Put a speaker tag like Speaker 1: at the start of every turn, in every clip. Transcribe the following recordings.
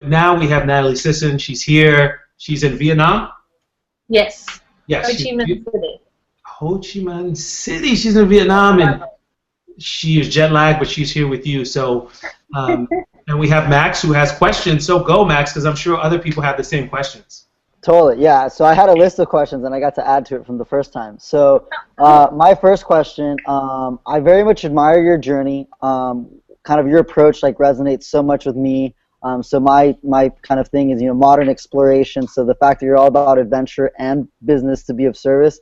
Speaker 1: Now we have Natalie Sisson. She's here. She's in Vietnam.
Speaker 2: Yes.
Speaker 1: Yes.
Speaker 2: Ho Chi Minh City.
Speaker 1: Ho Chi Minh City. She's in Vietnam, and she is jet lagged, but she's here with you. So, and we have Max who has questions. So go, Max, because I'm sure other people have the same questions.
Speaker 3: Totally, yeah. So I had a list of questions, and I got to add to it from the first time. So my first question, I very much admire your journey. Kind of your approach like resonates so much with me. So my kind of thing is, modern exploration. So the fact that you're all about adventure and business to be of service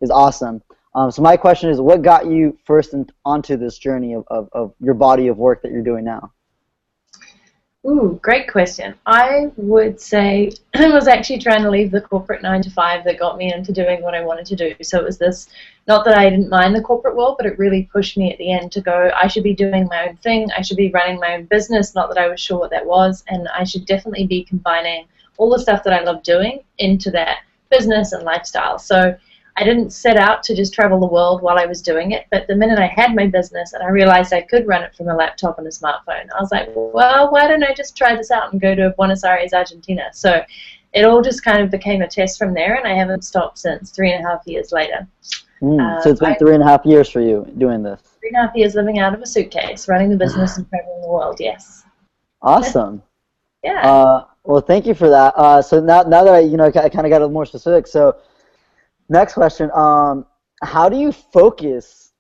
Speaker 3: is awesome. So my question is, what got you first onto this journey of your body of work that you're doing now?
Speaker 2: Ooh, great question. I would say I was actually trying to leave the corporate 9-to-5 that got me into doing what I wanted to do. So it was this, not that I didn't mind the corporate world, but it really pushed me at the end to go, I should be doing my own thing, I should be running my own business, not that I was sure what that was, and I should definitely be combining all the stuff that I love doing into that business and lifestyle. So I didn't set out to just travel the world while I was doing it, but the minute I had my business and I realized I could run it from a laptop and a smartphone, I was like, well, why don't I just try this out and go to Buenos Aires, Argentina? So it all just kind of became a test from there, and I haven't stopped since 3.5 years later.
Speaker 3: So it's been 3.5 years for you doing this.
Speaker 2: 3.5 years living out of a suitcase, running the business and traveling the world, yes.
Speaker 3: Awesome.
Speaker 2: Yeah.
Speaker 3: Well, thank you for that. So now that I kind of got a little more specific, so next question, how do you focus,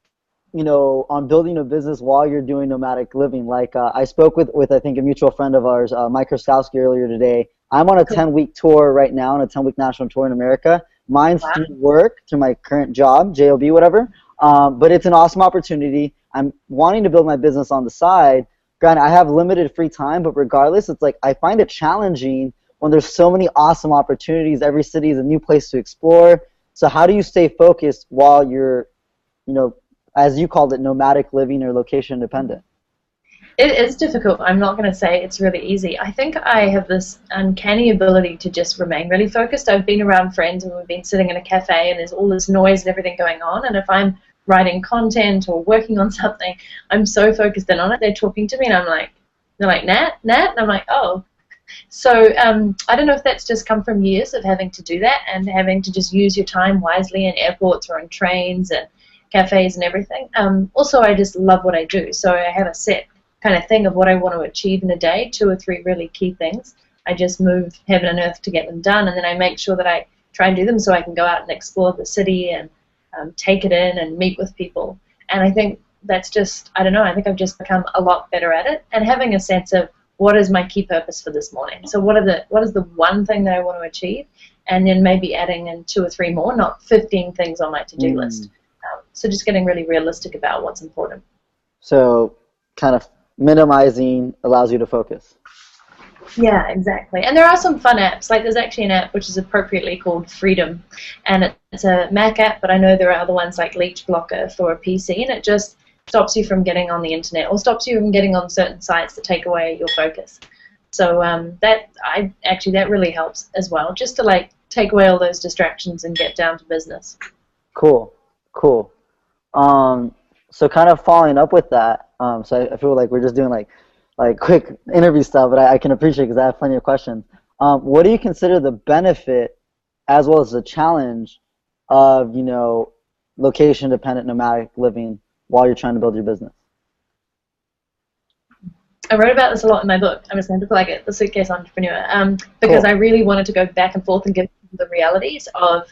Speaker 3: on building a business while you're doing nomadic living? Like I spoke with I think a mutual friend of ours, Mike Krostowski, earlier today. I'm on a 10-week tour right now, on a 10-week national tour in America. Mine's through work, through my current job, JOB, whatever. But it's an awesome opportunity. I'm wanting to build my business on the side. Granted, I have limited free time, but regardless, it's like I find it challenging when there's so many awesome opportunities. Every city is a new place to explore. So how do you stay focused while you're, as you called it, nomadic living or location independent?
Speaker 2: It is difficult. I'm not going to say it's really easy. I think I have this uncanny ability to just remain really focused. I've been around friends and we've been sitting in a cafe and there's all this noise and everything going on, and if I'm writing content or working on something, I'm so focused in on it. They're talking to me and they're like, Nat? And I'm like, oh. So I don't know if that's just come from years of having to do that and having to just use your time wisely in airports or on trains and cafes and everything. Also, I just love what I do. So I have a set kind of thing of what I want to achieve in a day, 2 or 3 really key things. I just move heaven and earth to get them done, and then I make sure that I try and do them so I can go out and explore the city and take it in and meet with people. And I think that's just, I don't know, I think I've just become a lot better at it, and having a sense of what is my key purpose for this morning? So what is the one thing that I want to achieve? And then maybe adding in 2 or 3 more, not 15 things on my to-do list. So just getting really realistic about what's important.
Speaker 3: So kind of minimizing allows you to focus.
Speaker 2: Yeah, exactly. And there are some fun apps. Like there's actually an app which is appropriately called Freedom. And it's a Mac app, but I know there are other ones like Leech Blocker for a PC, and it just stops you from getting on the internet or stops you from getting on certain sites that take away your focus. So that really helps as well, just to like take away all those distractions and get down to business.
Speaker 3: Cool. So kind of following up with that, so I feel like we're just doing like quick interview stuff, but I can appreciate because I have plenty of questions. What do you consider the benefit as well as the challenge of location dependent nomadic living while you're trying to build your business?
Speaker 2: I wrote about this a lot in my book. I'm just going to plug it, The Suitcase Entrepreneur, because I really wanted to go back and forth and give the realities of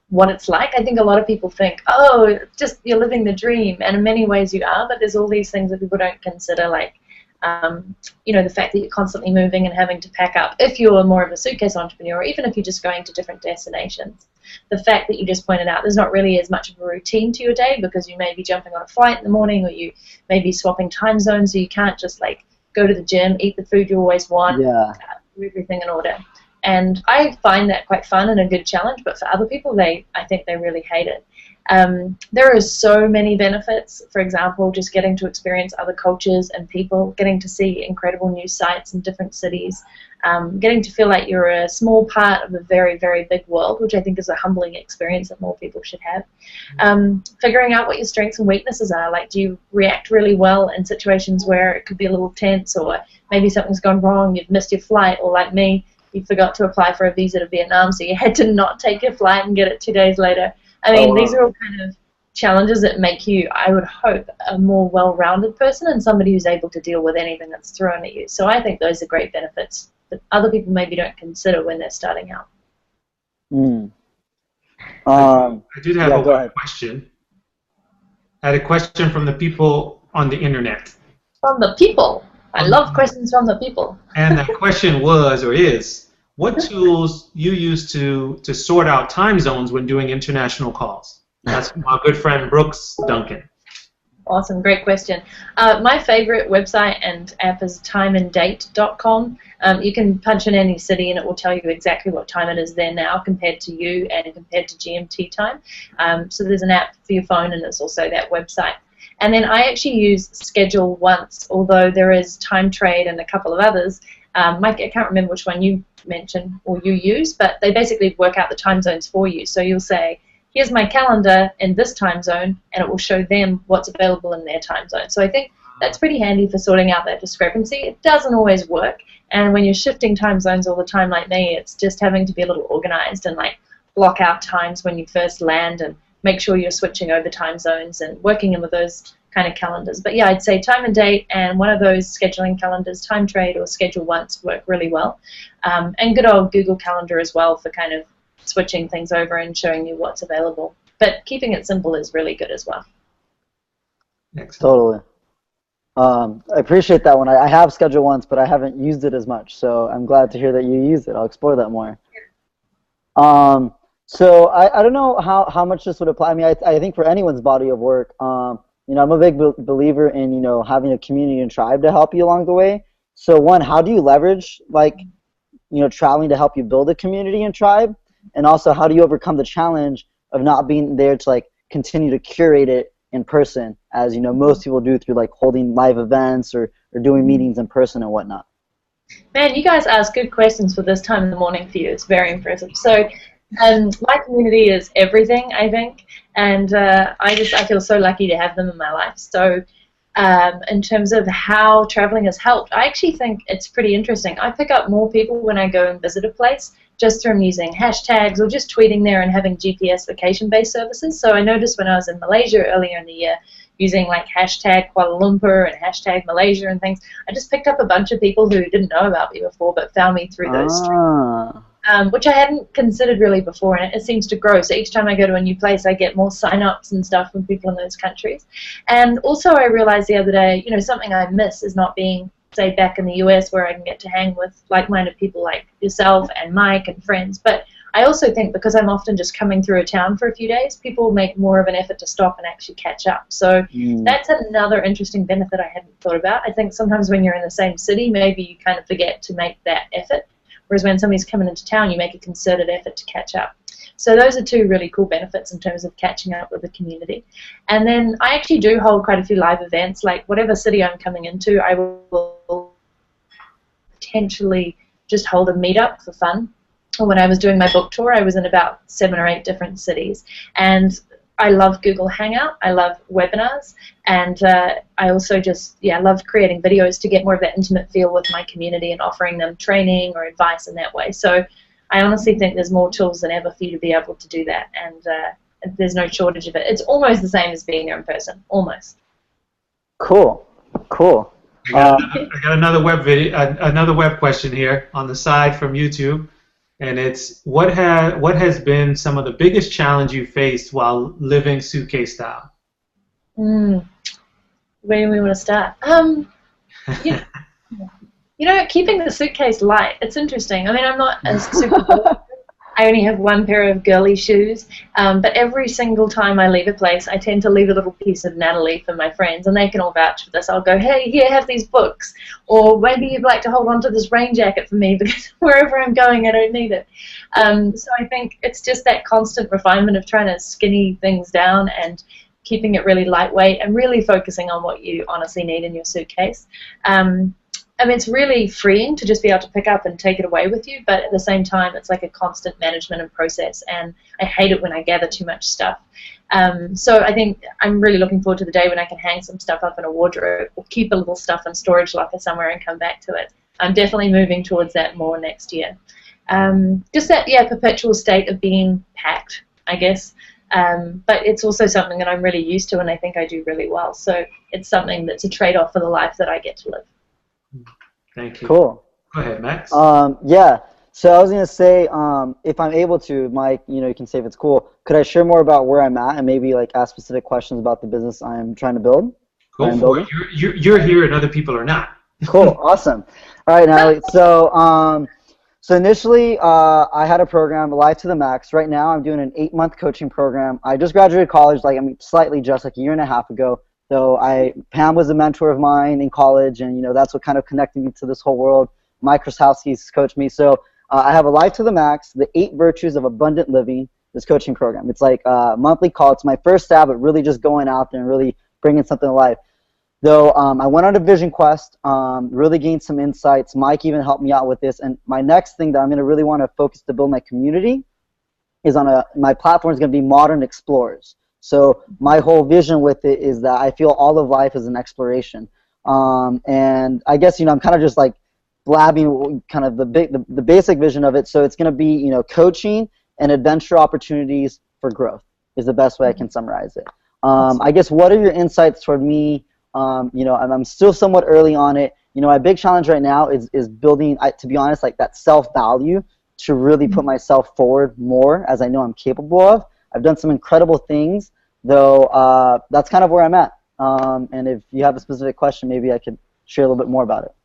Speaker 2: what it's like. I think a lot of people think, oh, just you're living the dream, and in many ways you are, but there's all these things that people don't consider, like the fact that you're constantly moving and having to pack up if you're more of a suitcase entrepreneur, or even if you're just going to different destinations. The fact that you just pointed out there's not really as much of a routine to your day because you may be jumping on a flight in the morning, or you may be swapping time zones, so you can't just like go to the gym, eat the food you always want, do everything in order. And I find that quite fun and a good challenge, but for other people, I think they really hate it. There are so many benefits. For example, just getting to experience other cultures and people, getting to see incredible new sites in different cities, getting to feel like you're a small part of a very, very big world, which I think is a humbling experience that more people should have. Figuring out what your strengths and weaknesses are. Like, do you react really well in situations where it could be a little tense, or maybe something's gone wrong, you've missed your flight, or like me, you forgot to apply for a visa to Vietnam, so you had to not take your flight and get it 2 days later. I mean, these are all kind of challenges that make you, I would hope, a more well-rounded person and somebody who's able to deal with anything that's thrown at you. So I think those are great benefits that other people maybe don't consider when they're starting out.
Speaker 1: I did have a question. I had a question from the people on the internet.
Speaker 2: From the people? I love questions from the people.
Speaker 1: And the question was, or is, what tools you use to sort out time zones when doing international calls? That's my good friend Brooks Duncan.
Speaker 2: Awesome, great question. My favorite website and app is timeanddate.com. You can punch in any city and it will tell you exactly what time it is there now compared to you and compared to GMT time. So there's an app for your phone and there's also that website. And then I actually use Schedule Once, although there is Time Trade and a couple of others. Mike, I can't remember which one you mentioned or you use, but they basically work out the time zones for you. So you'll say, here's my calendar in this time zone, and it will show them what's available in their time zone. So I think that's pretty handy for sorting out that discrepancy. It doesn't always work, and when you're shifting time zones all the time like me, it's just having to be a little organized and like block out times when you first land and make sure you're switching over time zones and working in with those kind of calendars. But yeah, I'd say Time and Date and one of those scheduling calendars, Time Trade or Schedule Once, work really well. And good old Google Calendar as well for kind of switching things over and showing you what's available. But keeping it simple is really good as well.
Speaker 1: Excellent.
Speaker 3: Totally. I appreciate that one. I have Schedule Once, but I haven't used it as much, so I'm glad to hear that you use it. I'll explore that more. So I don't know how much this would apply. I mean, I think for anyone's body of work, you know, I'm a big believer in, you know, having a community and tribe to help you along the way. So one, how do you leverage, like, you know, traveling to help you build a community and tribe? And also, how do you overcome the challenge of not being there to, like, continue to curate it in person, as, you know, most people do through, like, holding live events or doing meetings in person and whatnot?
Speaker 2: Man, you guys ask good questions for this time in the morning for you. It's very impressive. So my community is everything, I think, and I feel so lucky to have them in my life. So in terms of how traveling has helped, I actually think it's pretty interesting. I pick up more people when I go and visit a place just from using hashtags or just tweeting there and having GPS vacation-based services. So I noticed when I was in Malaysia earlier in the year, using like hashtag Kuala Lumpur and hashtag Malaysia and things, I just picked up a bunch of people who didn't know about me before but found me through those streams. Which I hadn't considered really before, and it seems to grow. So each time I go to a new place, I get more sign-ups and stuff from people in those countries. And also I realized the other day, you know, something I miss is not being, say, back in the US where I can get to hang with like-minded people like yourself and Mike and friends. But I also think because I'm often just coming through a town for a few days, people make more of an effort to stop and actually catch up. So that's another interesting benefit I hadn't thought about. I think sometimes when you're in the same city, maybe you kind of forget to make that effort. Whereas when somebody's coming into town, you make a concerted effort to catch up. So those are two really cool benefits in terms of catching up with the community. And then I actually do hold quite a few live events. Like whatever city I'm coming into, I will potentially just hold a meetup for fun. When I was doing my book tour, I was in about 7 or 8 different cities. And I love Google Hangout. I love webinars. And I also just, love creating videos to get more of that intimate feel with my community and offering them training or advice in that way. So I honestly think there's more tools than ever for you to be able to do that. And there's no shortage of it. It's almost the same as being there in person. Almost.
Speaker 3: Cool.
Speaker 1: I got another web question here on the side from YouTube. And it's, what has been some of the biggest challenge you faced while living suitcase style?
Speaker 2: Where do we want to start? You know, keeping the suitcase light, it's interesting. I mean, I'm not as super good. I only have one pair of girly shoes, but every single time I leave a place, I tend to leave a little piece of Natalie for my friends, and they can all vouch for this. I'll go, hey, here, have these books, or maybe you'd like to hold on to this rain jacket for me because wherever I'm going, I don't need it. So I think it's just that constant refinement of trying to skinny things down and keeping it really lightweight and really focusing on what you honestly need in your suitcase. I mean, it's really freeing to just be able to pick up and take it away with you, but at the same time, it's like a constant management and process, and I hate it when I gather too much stuff. So I think I'm really looking forward to the day when I can hang some stuff up in a wardrobe or keep a little stuff in storage locker somewhere and come back to it. I'm definitely moving towards that more next year. Just that, perpetual state of being packed, I guess. But it's also something that I'm really used to, and I think I do really well. So it's something that's a trade-off for the life that I get to live.
Speaker 1: Thank you.
Speaker 3: Cool.
Speaker 1: Go ahead, Max.
Speaker 3: Yeah. So I was gonna say, if I'm able to, Mike, you can say if it's cool. Could I share more about where I'm at and maybe like ask specific questions about the business I'm trying to build?
Speaker 1: Go for it. You're here, and other people are not.
Speaker 3: Cool. Awesome. All right, Natalie. So initially, I had a program, Life to the Max. Right now, I'm doing an 8-month coaching program. I just graduated college, slightly just like a year and a half ago. So Pam was a mentor of mine in college, and that's what kind of connected me to this whole world. Mike Krasowski's coached me. So I have a Life to the Max, the 8 Virtues of Abundant Living, this coaching program. It's like a monthly call. It's my first stab at really just going out there and really bringing something to life. Though I went on a vision quest, really gained some insights. Mike even helped me out with this. And my next thing that I'm going to really want to focus to build my community is my platform is going to be Modern Explorers. So my whole vision with it is that I feel all of life is an exploration. And I guess, I'm kind of just like blabbing kind of the basic vision of it. So it's going to be, coaching and adventure opportunities for growth is the best way I can summarize it. I guess, what are your insights toward me? I'm still somewhat early on it. My big challenge right now is building, to be honest, like that self-value to really put myself forward more as I know I'm capable of. I've done some incredible things, though that's kind of where I'm at. And if you have a specific question, maybe I could share a little bit more about it.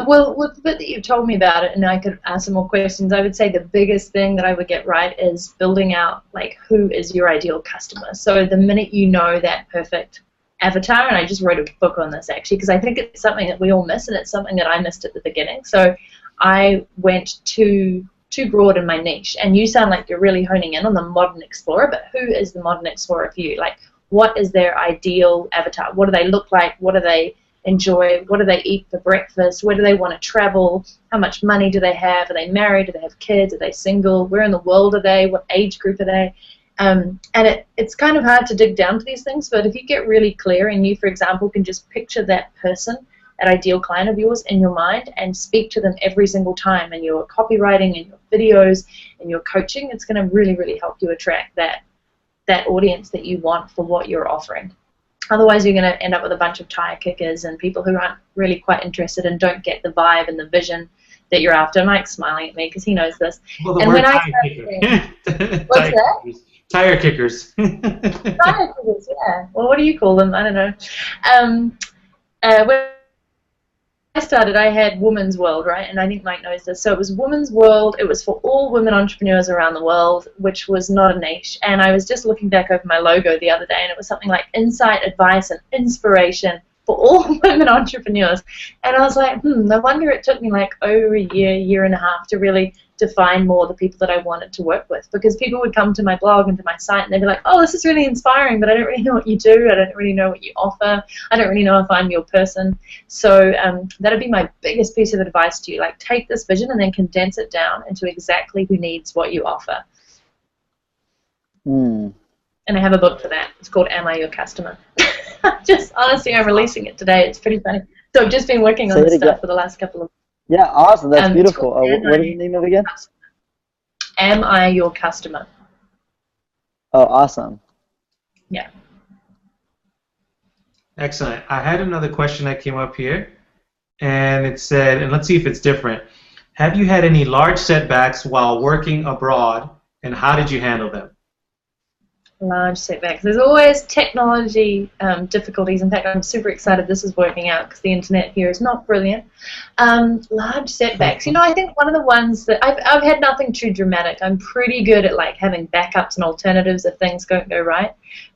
Speaker 2: Well, with the bit that you've told me about it, and I could ask some more questions, I would say the biggest thing that I would get right is building out, like, who is your ideal customer. So the minute you know that perfect avatar, and I just wrote a book on this, actually, because I think it's something that we all miss, and it's something that I missed at the beginning. So I went too broad in my niche, and you sound like you're really honing in on the modern explorer, but who is the modern explorer for you? Like, what is their ideal avatar? What do they look like? What do they enjoy? What do they eat for breakfast? Where do they want to travel? How much money do they have? Are they married? Do they have kids? Are they single? Where in the world are they? What age group are they? And it's kind of hard to dig down to these things, but if you get really clear and you, for example, can just picture that person, that ideal client of yours in your mind and speak to them every single time in your copywriting, in your videos, in your coaching, it's going to really, really help you attract that audience that you want for what you're offering. Otherwise, you're going to end up with a bunch of tire kickers and people who aren't really quite interested and don't get the vibe and the vision that you're after. Mike's smiling at me because he knows this.
Speaker 1: Well, the
Speaker 2: and
Speaker 1: word
Speaker 2: when
Speaker 1: tire kicker.
Speaker 2: What's that?
Speaker 1: Tire kickers.
Speaker 2: Tire kickers, yeah. Well, what do you call them? I don't know. When I started, I had Women's World, right? And I think Mike knows this. So it was Women's World. It was for all women entrepreneurs around the world, which was not a niche. And I was just looking back over my logo the other day, and it was something like insight, advice, and inspiration for all women entrepreneurs. And I was like, no wonder it took me like over a year and a half to really define more the people that I wanted to work with, because people would come to my blog and to my site and they'd be like, oh, this is really inspiring, but I don't really know what you do. I don't really know what you offer. I don't really know if I'm your person. So that'd be my biggest piece of advice to you. Like, take this vision and then condense it down into exactly who needs what you offer. And I have a book for that. It's called Am I Your Customer? Just honestly, I'm releasing it today. It's pretty funny. So I've just been working on this stuff for the last couple of.
Speaker 3: Yeah, awesome. That's beautiful. What is the name of it again?
Speaker 2: Am I Your Customer?
Speaker 3: Oh, awesome.
Speaker 2: Yeah.
Speaker 1: Excellent. I had another question that came up here, and it said, and let's see if it's different. Have you had any large setbacks while working abroad, and how did you handle them?
Speaker 2: Large setbacks. There's always technology difficulties. In fact, I'm super excited this is working out because the internet here is not brilliant. Large setbacks. I think one of the ones that I've had nothing too dramatic. I'm pretty good at like having backups and alternatives if things don't go right.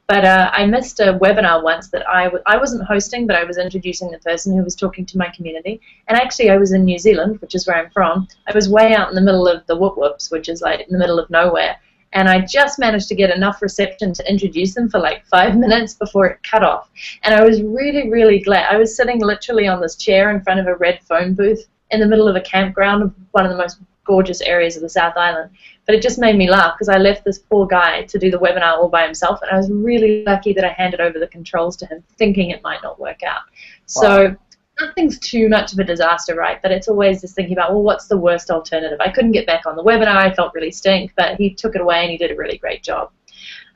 Speaker 2: But I missed a webinar once that I wasn't hosting, but I was introducing the person who was talking to my community. And actually, I was in New Zealand, which is where I'm from. I was way out in the middle of the Whoop Whoops, which is like in the middle of nowhere. and I just managed to get enough reception to introduce them for like 5 minutes before it cut off. And I was really, really glad. I was sitting literally on this chair in front of a red phone booth in the middle of a campground of one of the most gorgeous areas of the South Island. But it just made me laugh because I left this poor guy to do the webinar all by himself, and I was really lucky that I handed over the controls to him, thinking it might not work out. So nothing's too much of a disaster, right? But it's always just thinking about, well, what's the worst alternative? I couldn't get back on the webinar. I felt really stink, but he took it away and he did a really great job.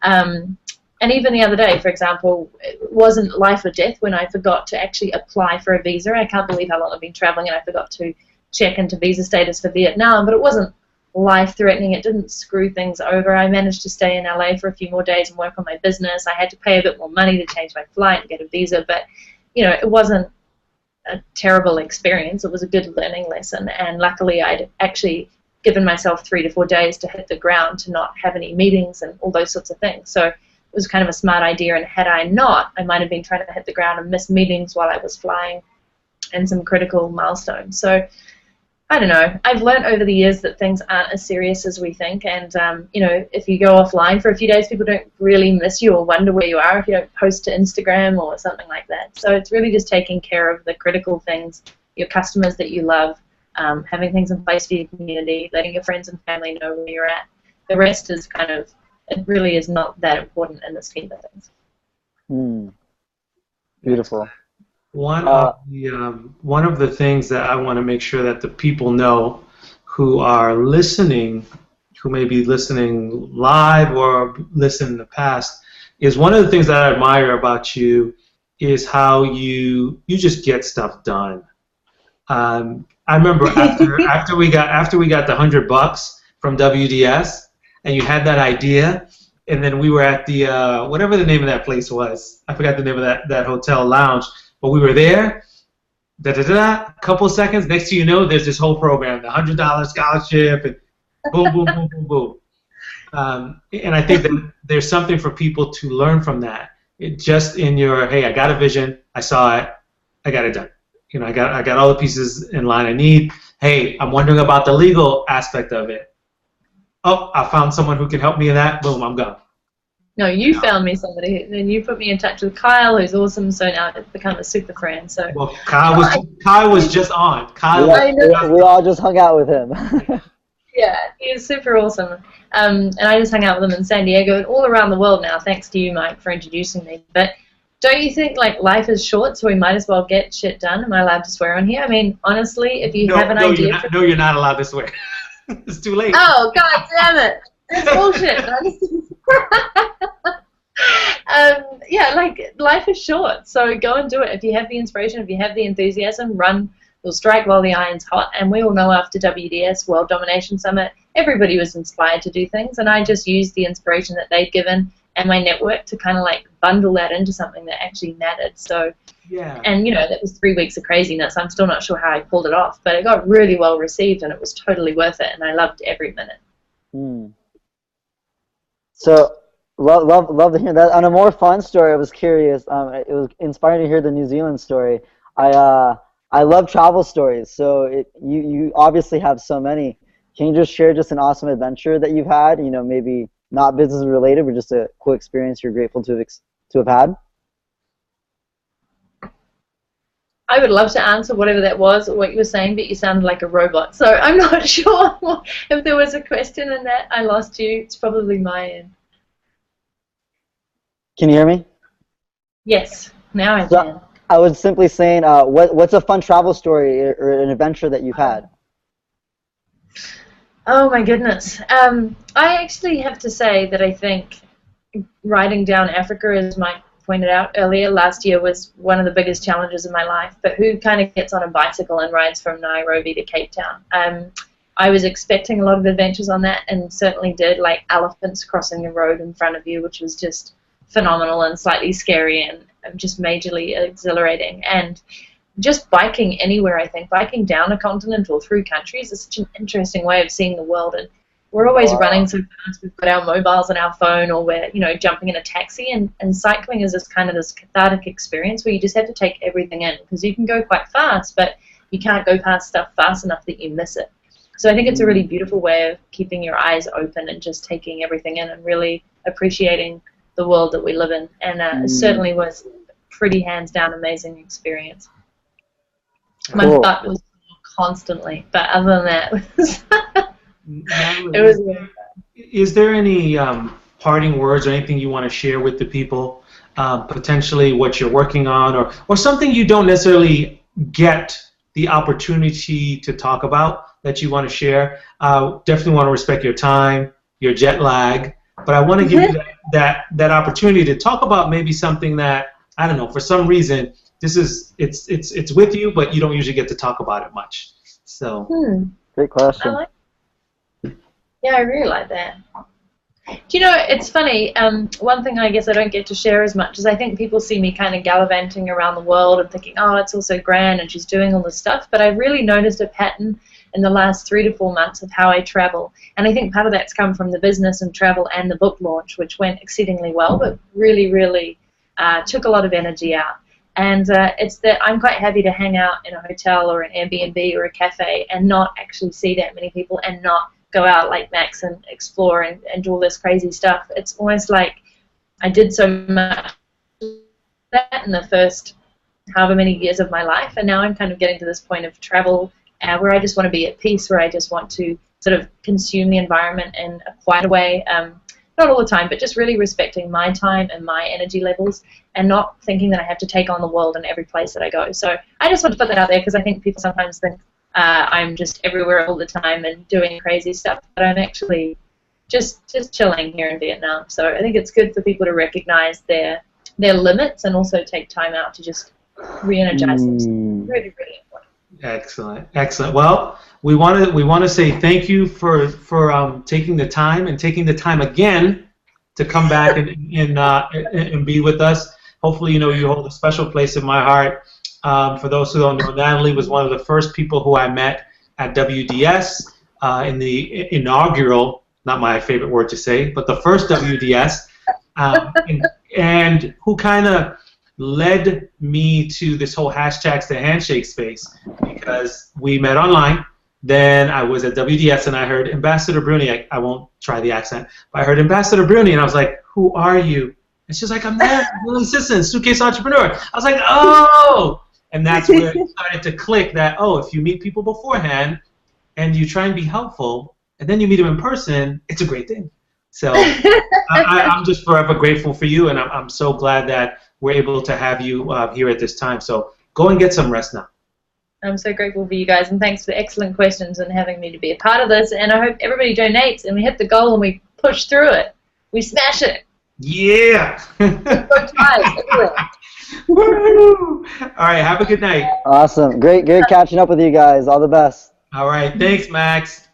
Speaker 2: And even the other day, for example, it wasn't life or death when I forgot to actually apply for a visa. I can't believe how long I've been traveling, and I forgot to check into visa status for Vietnam, but it wasn't life-threatening. It didn't screw things over. I managed to stay in LA for a few more days and work on my business. I had to pay a bit more money to change my flight and get a visa, but it wasn't a terrible experience. It was a good learning lesson, and luckily I'd actually given myself 3 to 4 days to hit the ground, to not have any meetings and all those sorts of things. So it was kind of a smart idea, and had I not, I might have been trying to hit the ground and miss meetings while I was flying and some critical milestones. So I don't know. I've learned over the years that things aren't as serious as we think, and if you go offline for a few days, people don't really miss you or wonder where you are if you don't post to Instagram or something like that. So it's really just taking care of the critical things, your customers that you love, having things in place for your community, letting your friends and family know where you're at. The rest is it really is not that important in the scheme of things.
Speaker 3: Beautiful.
Speaker 1: One of the things that I want to make sure that the people know who are listening, who may be listening live or listen in the past, is one of the things that I admire about you is how you just get stuff done. I remember after we got the $100 from WDS, and you had that idea, and then we were at the whatever the name of that place was. I forgot the name of that hotel lounge, but we were there. A couple of seconds, next thing you know, there's this whole program, the $100 scholarship, and boom, boom, boom, boom, boom. And I think that there's something for people to learn from that. It just in your, hey, I got a vision, I saw it, I got it done. I got all the pieces in line I need. Hey, I'm wondering about the legal aspect of it. Oh, I found someone who can help me in that. Boom, I'm gone.
Speaker 2: No, you found me somebody, and you put me in touch with Kyle, who's awesome. So now I've become a super friend. So
Speaker 1: well, Kyle was just on.
Speaker 3: We all just hung out with him.
Speaker 2: Yeah, he is super awesome. And I just hung out with him in San Diego and all around the world now. Thanks to you, Mike, for introducing me. But don't you think life is short, so we might as well get shit done? Am I allowed to swear on here? I mean, honestly, if you have an idea.
Speaker 1: You're not allowed to swear. It's too late.
Speaker 2: Oh, God damn it. That's bullshit. Life is short, so go and do it. If you have the inspiration, if you have the enthusiasm, run. You'll strike while the iron's hot. And we all know after WDS, World Domination Summit, everybody was inspired to do things, and I just used the inspiration that they'd given and my network to kind of bundle that into something that actually mattered. So,
Speaker 1: yeah. And
Speaker 2: that was 3 weeks of craziness. I'm still not sure how I pulled it off, but it got really well received, and it was totally worth it, and I loved every minute.
Speaker 3: So, love to hear that. On a more fun story, I was curious. It was inspiring to hear the New Zealand story. I love travel stories, so you obviously have so many. Can you just share just an awesome adventure that you've had? Maybe not business related, but just a cool experience you're grateful to have had.
Speaker 2: I would love to answer whatever that was or what you were saying, but you sounded like a robot, so I'm not sure if there was a question in that. I lost you. It's probably my end.
Speaker 3: Can you hear me?
Speaker 2: Yes, now I can.
Speaker 3: I was simply saying, what's a fun travel story or an adventure that you've had?
Speaker 2: Oh my goodness. I actually have to say that I think riding down Africa, as Mike pointed out earlier, last year was one of the biggest challenges of my life. But who kind of gets on a bicycle and rides from Nairobi to Cape Town? I was expecting a lot of adventures on that, and certainly did, like elephants crossing the road in front of you, which was just phenomenal and slightly scary and just majorly exhilarating. And just biking anywhere, I think, biking down a continent or through countries is such an interesting way of seeing the world. And we're always running so fast, we've got our mobiles and our phone, or we're jumping in a taxi, and cycling is this cathartic experience where you just have to take everything in, because you can go quite fast, but you can't go past stuff fast enough that you miss it. So I think it's a really beautiful way of keeping your eyes open and just taking everything in and really appreciating the world that we live in. And it certainly was pretty hands down amazing experience. My butt was constantly, but other than that, it was.
Speaker 1: Is there any parting words or anything you want to share with the people? Potentially what you're working on, or something you don't necessarily get the opportunity to talk about that you want to share. Definitely want to respect your time, your jet lag, but I want to give you that opportunity to talk about maybe something that, I don't know, for some reason it's with you, but you don't usually get to talk about it much. So
Speaker 3: great question.
Speaker 2: Yeah, I really like that. Do you know, it's funny, one thing I guess I don't get to share as much is I think people see me kind of gallivanting around the world and thinking, oh, it's all so grand and she's doing all this stuff, but I've really noticed a pattern in the last 3 to 4 months of how I travel, and I think part of that's come from the business and travel and the book launch, which went exceedingly well, but really, really took a lot of energy out. And it's that I'm quite happy to hang out in a hotel or an Airbnb or a cafe and not actually see that many people and not go out like Max and explore and do all this crazy stuff. It's almost like I did so much that in the first however many years of my life, and now I'm kind of getting to this point of travel where I just want to be at peace, where I just want to sort of consume the environment in a quiet way, not all the time, but just really respecting my time and my energy levels and not thinking that I have to take on the world in every place that I go. So I just want to put that out there because I think people sometimes think I'm just everywhere all the time and doing crazy stuff, but I'm actually just chilling here in Vietnam. So I think it's good for people to recognize their limits and also take time out to just re-energize themselves. Really, really important.
Speaker 1: Excellent, excellent. Well, we want to say thank you for taking the time and taking the time again to come back and be with us. Hopefully, you hold a special place in my heart. For those who don't know, Natalie was one of the first people who I met at WDS in the inaugural, not my favorite word to say, but the first WDS, and who kind of led me to this whole hashtags to handshake space, because we met online. Then I was at WDS and I heard Ambassador Bruni. I won't try the accent, but I heard Ambassador Bruni and I was like, who are you? And she's like, I'm Natalie Sisson, suitcase entrepreneur. I was like, oh! And that's where it started to click that, oh, if you meet people beforehand and you try and be helpful and then you meet them in person, it's a great thing. So I'm just forever grateful for you, and I'm so glad that we're able to have you here at this time. So go and get some rest now.
Speaker 2: I'm so grateful for you guys, and thanks for the excellent questions and having me to be a part of this. And I hope everybody donates and we hit the goal and we push through it. We smash it.
Speaker 1: Yeah.
Speaker 2: Woo!
Speaker 1: All right, have a good night.
Speaker 3: Awesome. Great catching up with you guys. All the best.
Speaker 1: All right, thanks, Max.